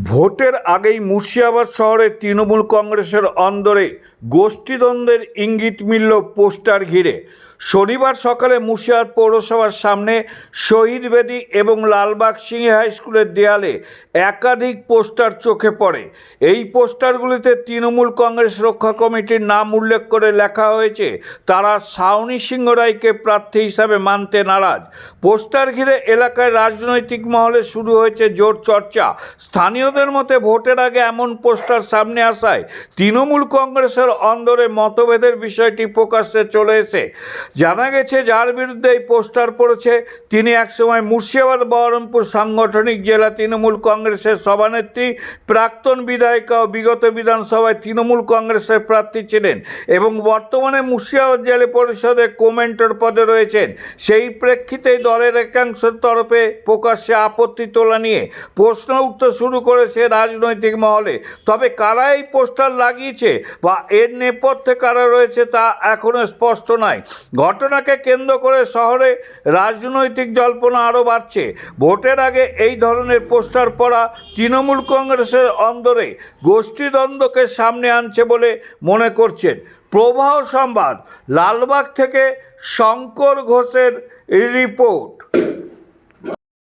ভোটের আগেই মুর্শিদাবাদ শহরে তৃণমূল কংগ্রেসের অন্দরে গোষ্ঠীদ্বন্দ্বের ইঙ্গিত মিলল পোস্টার ঘিরে। শনিবার সকালে মুর্শিদাবাদ পৌরসভার সামনে শহীদ বেদি এবং লালবাগ সিংহে হাই স্কুলের দেয়ালে একাধিক পোস্টার চোখে পড়ে। এই পোস্টারগুলিতে তৃণমূল কংগ্রেস রক্ষা কমিটির নাম উল্লেখ করে লেখা হয়েছে তারা সাউনি সিংহ রায়কে প্রার্থী হিসাবে মানতে নারাজ। পোস্টার ঘিরে এলাকায় রাজনৈতিক মহলে শুরু হয়েছে জোর চর্চা। স্থানীয়দের মতে ভোটের আগে এমন পোস্টার সামনে আসায় তৃণমূল কংগ্রেসের অন্দরে মতভেদের বিষয়টি প্রকাশ্যে চলে এসে জানা গেছে যার বিরুদ্ধে এই পোস্টার পড়েছে তিনি একসময় মুর্শিদাবাদ বহরমপুর সাংগঠনিক জেলা তৃণমূল কংগ্রেসের সভানেত্রী, প্রাক্তন বিধায়িকা ও বিগত বিধানসভায় তৃণমূল কংগ্রেসের প্রার্থী ছিলেন এবং বর্তমানে মুর্শিদাবাদ জেলা পরিষদের কমেন্টর পদে রয়েছেন। সেই প্রেক্ষিতেই দলের একাংশের তরফে প্রকাশ্যে আপত্তি তোলা নিয়ে প্রশ্ন উঠতে শুরু করেছে রাজনৈতিক মহলে। তবে কারা এই পোস্টার লাগিয়েছে বা এর নেপথ্যে কারা রয়েছে তা এখনও স্পষ্ট নয়। ঘটনাকে কেন্দ্র করে শহরে রাজনৈতিক জল্পনা আরও বাড়ছে। ভোটের আগে এই ধরনের পোস্টার পড়া তৃণমূল কংগ্রেসের অন্দরে গোষ্ঠীদ্বন্দ্বকে সামনে আনছে বলে মনে করছেন। প্রবাহ সংবাদ, লালবাগ থেকে শঙ্কর ঘোষের রিপোর্ট।